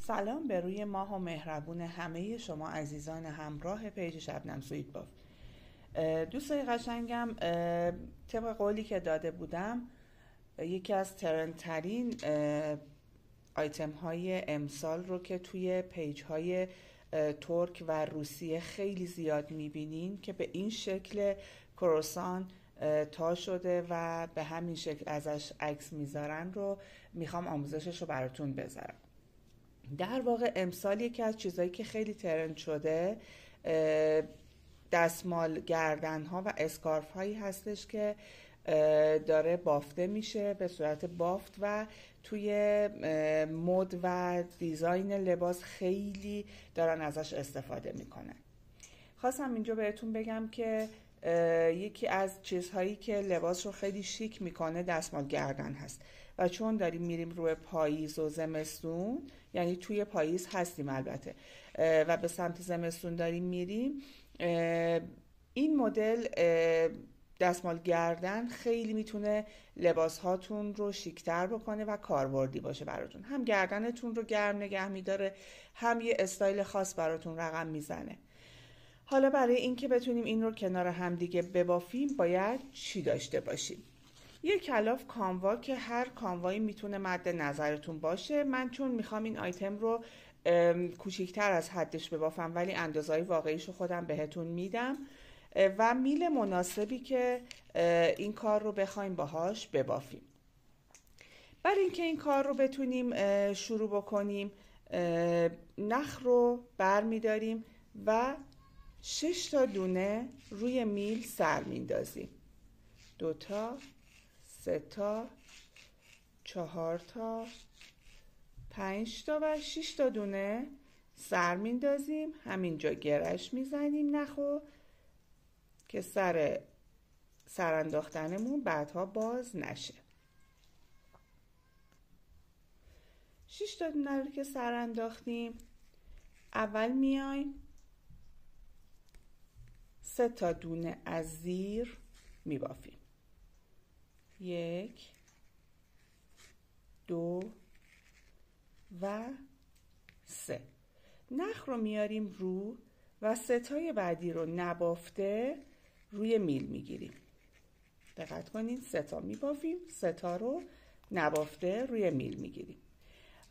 سلام به روی ماه و مهربون همه شما عزیزان همراه پیج شبنم سویت باف. دوستای قشنگم، طبق قولی که داده بودم یکی از ترندترین آیتم های امسال رو که توی پیج های ترک و روسیه خیلی زیاد میبینین که به این شکل کروسان تا شده و به همین شکل ازش عکس میذارن رو میخوام آموزشش رو براتون بذارم. در واقع امسال یکی از چیزایی که خیلی ترند شده دستمال گردن ها و اسکارف هایی هستش که داره بافته میشه به صورت بافت و توی مد و دیزاین لباس خیلی دارن ازش استفاده میکنن. خواستم اینجا بهتون بگم که یکی از چیزهایی که لباس رو خیلی شیک میکنه دستمال گردن هست و چون داریم میریم روی پاییز و زمستون، یعنی توی پاییز هستیم البته و به سمت زمستون داریم میریم، این مدل دستمال گردن خیلی میتونه لباس هاتون رو شیکتر بکنه و کاربردی باشه براتون. هم گردنتون رو گرم نگه میداره، هم یه استایل خاص براتون رقم میزنه. حالا برای اینکه بتونیم این رو کنار هم دیگه ببافیم باید چی داشته باشیم؟ یک کلاف کانوا که هر کانوایی میتونه مد نظرتون باشه. من چون میخوام این آیتم رو کوچیکتر از حدش ببافم ولی اندازه‌های واقعیشو خودم بهتون میدم و میل مناسبی که این کار رو بخوایم باهاش ببافیم. برای اینکه این کار رو بتونیم شروع بکنیم، نخ رو بر میداریم و 6 تا دونه روی میل سر میندازیم. 2 تا، 3 تا، 4 تا، 5 تا و 6 تا دونه سر میندازیم. همینجا گرش میزنیم نخو که سر انداختنمون بعدها باز نشه. 6 تا دونه رو که سر انداختیم، اول میایم 3 تا دونه از زیر میبافیم. 1 2 و 3. نخ رو میاریم رو و ستای بعدی رو نبافته روی میل میگیریم. دقت کنین، 3 تا میبافیم، 3 تا رو نبافته روی میل میگیریم.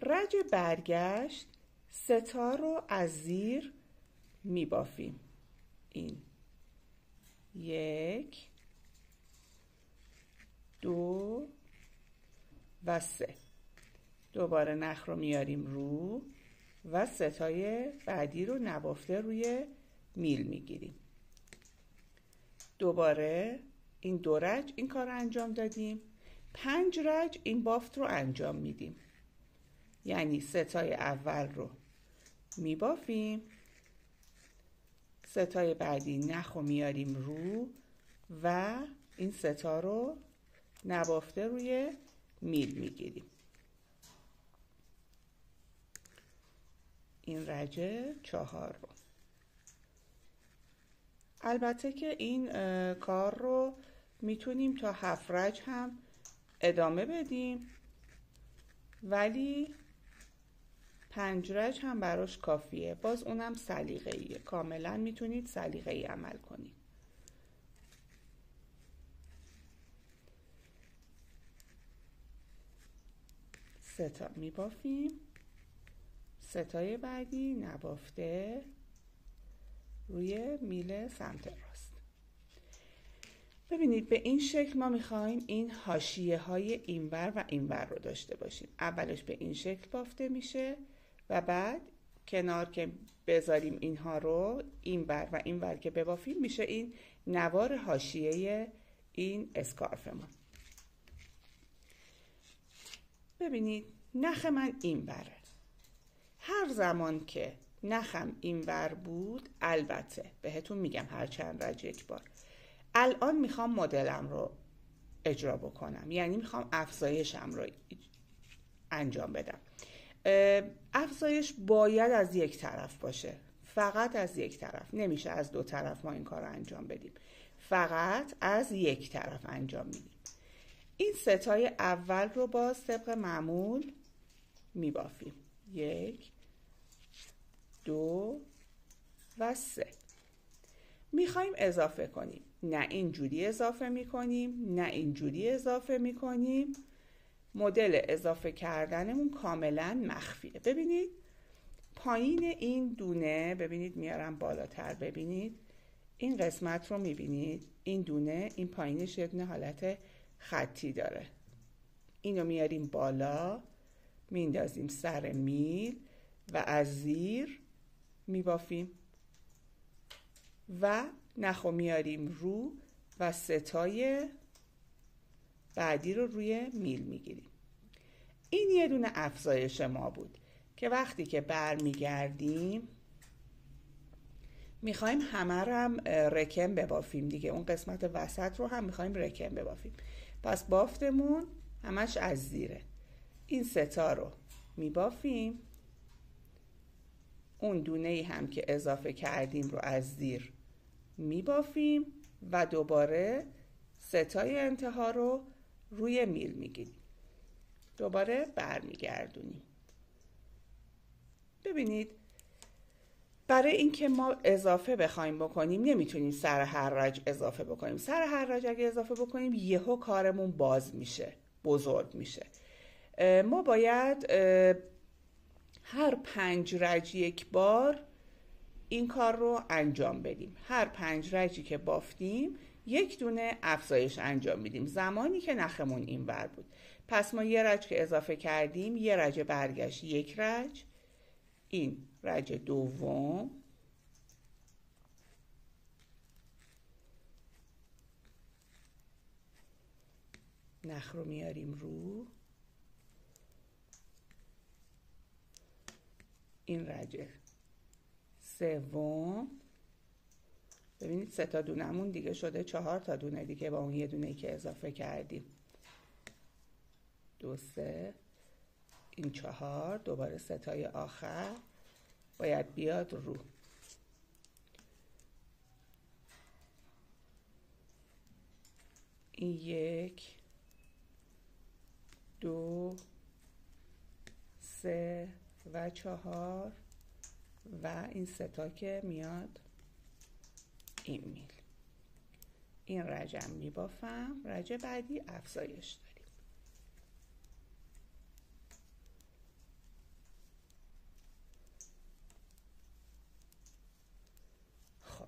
رج برگشت 3 تا رو از زیر میبافیم. این 1 2 و 3. دوباره نخ رو میاریم رو و ستای بعدی رو نبافته روی میل میگیریم. دوباره این 2 رج این کار رو انجام دادیم. 5 رج این بافت رو انجام میدیم، یعنی ستای اول رو میبافیم، ستای بعدی نخ رو میاریم رو و این ستا رو نبافته روی میل میگیریم. این رج 4 رو. البته که این کار رو میتونیم تا 7 رج هم ادامه بدیم ولی 5 رج هم براش کافیه. باز اونم سلیقه‌ایه، کاملا میتونید سلیقه‌ای عمل کنید. سه تا میبافیم، ستای بعدی نبافته روی میل سمت راست. ببینید به این شکل ما میخوایم این حاشیه های اینور و اینور رو داشته باشیم. اولش به این شکل بافته میشه و بعد کنار که بذاریم اینها رو اینور و اینور که ببافیم میشه این نوار حاشیه این اسکارفمون. ببینید نخ من اینوره. هر زمان که نخم اینور بود، البته بهتون میگم هر چند رج یک بار، الان میخوام مدلم رو اجرا بکنم، یعنی میخوام افزایشم رو انجام بدم. افزایش باید از یک طرف باشه، فقط از یک طرف، نمیشه از 2 طرف ما این کار رو انجام بدیم، فقط از یک طرف انجام میدیم. این ستای اول رو باز طبق معمول میبافیم. 1 2 و 3. میخوایم اضافه کنیم. نه اینجوری اضافه میکنیم، نه اینجوری اضافه میکنیم. مدل اضافه کردنمون کاملا مخفیه. ببینید پایین این دونه، ببینید میارم بالاتر، ببینید این قسمت رو میبینید، این دونه، این پایینش یه دونه حالت خطی داره. اینو میاریم بالا، میندازیم سر میل و از زیر میبافیم و نخو میاریم رو و ستای بعدی رو روی میل میگیریم. این یه دونه افزایش ما بود که وقتی که برمیگردیم میخوایم همه رو هم رکن ببافیم دیگه. اون قسمت وسط رو هم میخوایم رکن ببافیم. پس بافتمون همش از زیره. این ستا رو میبافیم، اون دونه‌ای هم که اضافه کردیم رو از زیر میبافیم و دوباره ستای انتها رو روی میل میگیریم. دوباره برمیگردونیم. ببینید برای اینکه ما اضافه بخوایم بکنیم نمیتونیم سر هر رج اضافه بکنیم. سر هر رج اگه اضافه بکنیم یهو کارمون باز میشه، بزرگ میشه. ما باید هر 5 رج یک بار این کار رو انجام بدیم. هر 5 رجی که بافتیم یک دونه افزایش انجام میدیم زمانی که نخمون این ور بود. پس ما یه رج که اضافه کردیم، یه رج برگشت یک رج، این رج دوم، نخ رو میاریم رو، این رج سوم، ببینید 3 تا دونمون دیگه شده 4 تا دونه دیگه با اون یه دونه که اضافه کردیم. 2 3 این 4، دوباره ستای آخر باید بیاد رو. این 1 2 3 و 4 و این ستا که میاد این میل. این رجم میبافم، رج بعدی افزایش داریم. خب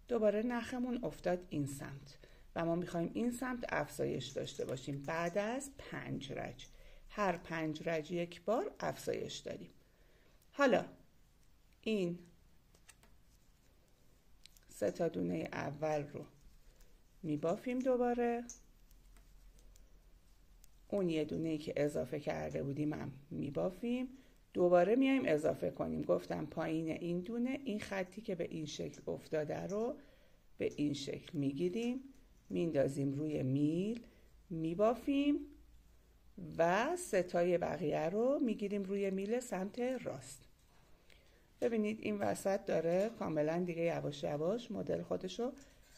دوباره نخمون افتاد این سمت و ما میخوایم این سمت افزایش داشته باشیم. بعد از 5 رج، هر 5 رج یک بار افزایش داریم. حالا این 3 تا دونه اول رو میبافیم، دوباره اون یه دونه‌ای که اضافه کرده بودیم هم میبافیم، دوباره میایم اضافه کنیم. گفتم پایین این دونه، این خطی که به این شکل افتاده رو به این شکل میگیریم، میندازیم روی میل، میبافیم و ستای بقیه رو میگیریم روی میل سمت راست. ببینید این وسط داره کاملا دیگه یواش یواش مدل خودشو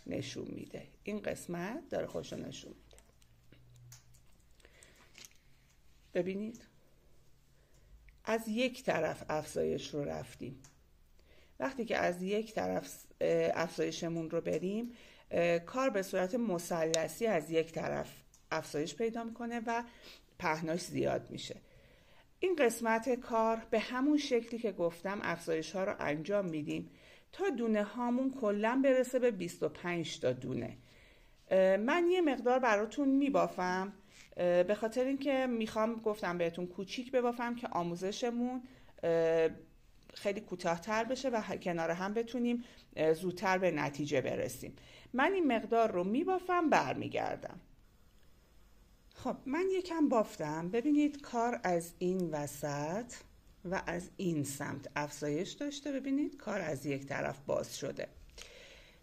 نشون میده. این قسمت داره خودشو نشون میده. ببینید از یک طرف افزایش رو رفتیم. وقتی که از یک طرف افزایشمون رو بریم، کار به صورت مثلثی از یک طرف افزایش پیدا میکنه و پهناش زیاد میشه. این قسمت کار به همون شکلی که گفتم افزایش ها رو انجام میدیم تا دونه هامون کلا برسه به 25 تا دونه. من یه مقدار براتون میبافم به خاطر اینکه میخوام گفتم بهتون کوچیک ببافم که آموزشمون خیلی کوتاه‌تر بشه و کنار هم بتونیم زودتر به نتیجه برسیم. من این مقدار رو میبافم، برمیگردم. خب من یکم بافتم. ببینید کار از این وسط و از این سمت افزایش داشته. ببینید کار از یک طرف باز شده.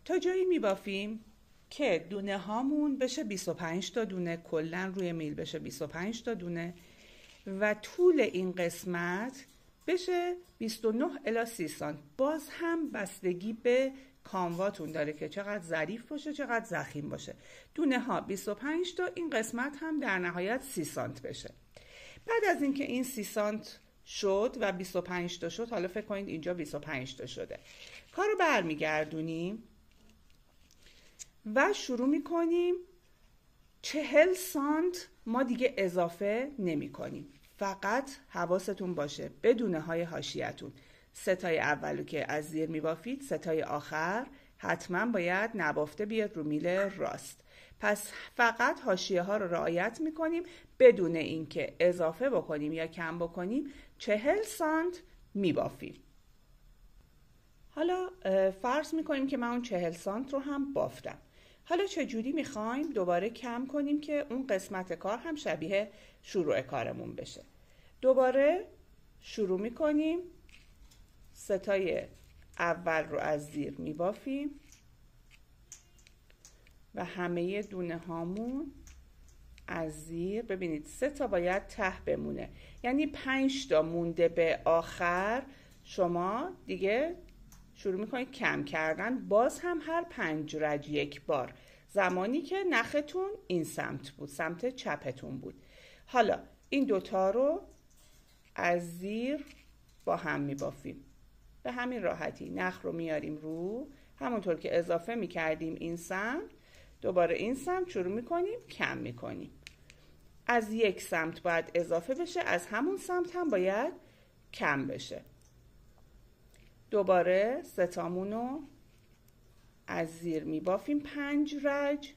تا جایی میبافیم که دونه هامون بشه 25 تا دونه، کلن روی میل بشه 25 تا دونه و طول این قسمت بشه 29 الی 30 سانت. باز هم بستگی به کامواتون داره که چقدر ظریف باشه، چقدر ضخیم باشه. دونه ها 25 تا، این قسمت هم در نهایت 30 سانت بشه. بعد از اینکه این 30 سانت شد و 25 تا شد. حالا فکر کنید اینجا 25 تا شده. کارو برمیگردونیم و شروع میکنیم 40 سانت ما دیگه اضافه نمی کنیم. فقط حواستون باشه بدون های حاشیه‌تون، ستای اولو که از زیر میبافید، ستای آخر حتما باید نبافته بیاد رو میل راست. پس فقط حاشیه ها رو رعایت میکنیم بدون اینکه اضافه بکنیم یا کم بکنیم. 40 سانت میبافیم. حالا فرض میکنیم که من اون 40 سانت رو هم بافتم. حالا چجوری میخوایم دوباره کم کنیم که اون قسمت کار هم شبیه شروع کارمون بشه؟ دوباره شروع میکنیم، ستای اول رو از زیر میبافیم و همه دونه هامون از زیر، ببینید 3 تا باید ته بمونه، یعنی 5 تا مونده به آخر. شما دیگه شروع میکنید کم کردن، باز هم هر 5 رج یک بار، زمانی که نختون این سمت بود، سمت چپتون بود. حالا این دوتا رو از زیر با هم میبافیم به همین راحتی. نخ رو میاریم رو، همونطور که اضافه میکردیم این سمت، دوباره این سمت شروع میکنیم کم میکنیم. از یک سمت باید اضافه بشه، از همون سمت هم باید کم بشه. دوباره ستامون رو از زیر میبافیم 5 رج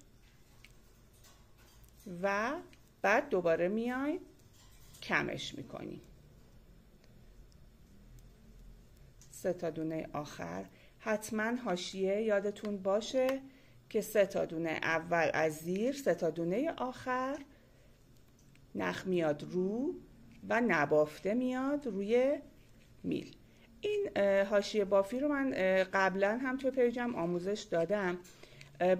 و بعد دوباره میایم کمش میکنیم. 3 تا دونه آخر حتما حاشیه یادتون باشه که 3 تا دونه اول از زیر، 3 تا دونه آخر نخ میاد رو و نبافته میاد روی میل. این حاشیه بافی رو من قبلا هم توی پیجم آموزش دادم.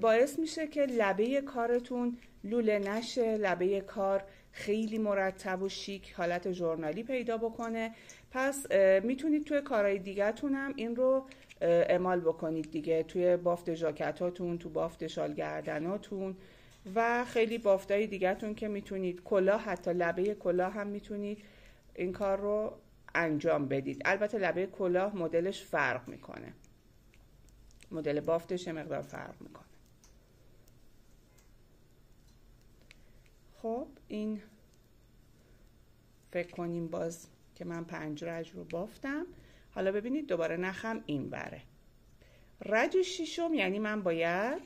باعث میشه که لبه کارتون لوله نشه، لبه کار خیلی مرتب و شیک حالت ژورنالی پیدا بکنه. پس میتونید توی کارهای دیگه‌تون هم این رو اعمال بکنید دیگه، توی بافت ژاکتاتون، تو بافت شال گردناتون و خیلی بافتای دیگه‌تون که میتونید، کلاه، حتی لبه کلاه هم میتونید این کار رو انجام بدید. البته لبه کلاه مدلش فرق میکنه، مدل بافتش مقدار فرق میکنه. خب این فکر کنیم باز که من 5 رج رو بافتم. حالا ببینید دوباره نخم این بره. رج ششم یعنی من باید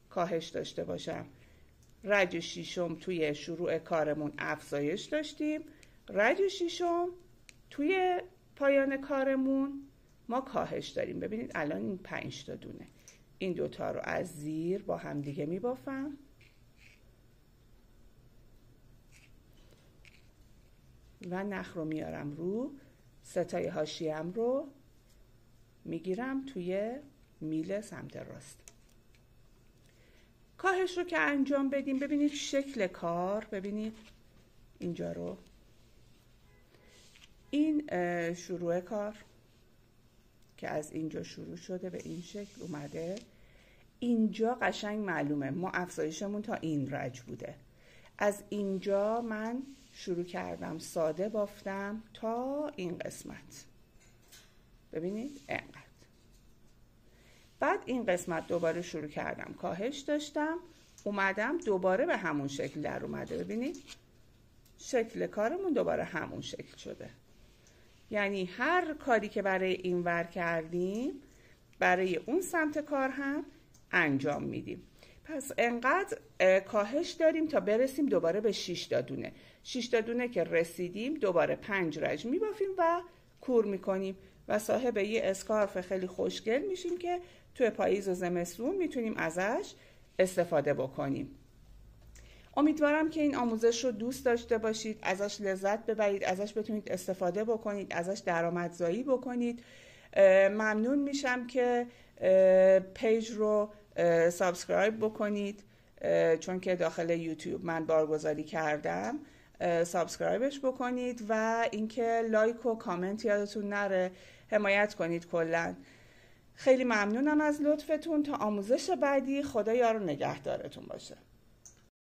کاهش داشته باشم. رج ششم توی شروع کارمون افزایش داشتیم، رج ششم توی پایان کارمون ما کاهش داریم. ببینید الان این 5 تا دونه، این دوتا رو از زیر با هم دیگه میبافم و نخ رو میارم رو، ستای حاشیه‌ام رو میگیرم توی میل سمت راست. کاهش رو که انجام بدیم، ببینید شکل کار، ببینید اینجا رو، این شروع کار که از اینجا شروع شده به این شکل اومده، اینجا قشنگ معلومه ما افزایشمون تا این رج بوده. از اینجا من شروع کردم ساده بافتم تا این قسمت، ببینید اینقدر. بعد این قسمت دوباره شروع کردم کاهش داشتم، اومدم دوباره به همون شکل در اومده. ببینید شکل کارمون دوباره همون شکل شده. یعنی هر کاری که برای این ور کردیم برای اون سمت کار هم انجام میدیم. پس انقدر کاهش داریم تا برسیم دوباره به 6 تا دونه. 6 تا دونه که رسیدیم دوباره 5 رج میبافیم و کور میکنیم و صاحب یه اسکارف خیلی خوشگل میشیم که توی پاییز و زمستون میتونیم ازش استفاده بکنیم. امیدوارم که این آموزش رو دوست داشته باشید، ازش لذت ببرید، ازش بتونید استفاده بکنید، ازش درآمدزایی بکنید. ممنون میشم که پیج رو سابسکرایب بکنید، چون که داخل یوتیوب من بارگذاری کردم. سابسکرایبش بکنید و اینکه لایک و کامنت یادتون نره، حمایت کنید کلا. خیلی ممنونم از لطفتون. تا آموزش بعدی، خدا یار و نگهدارتون باشه.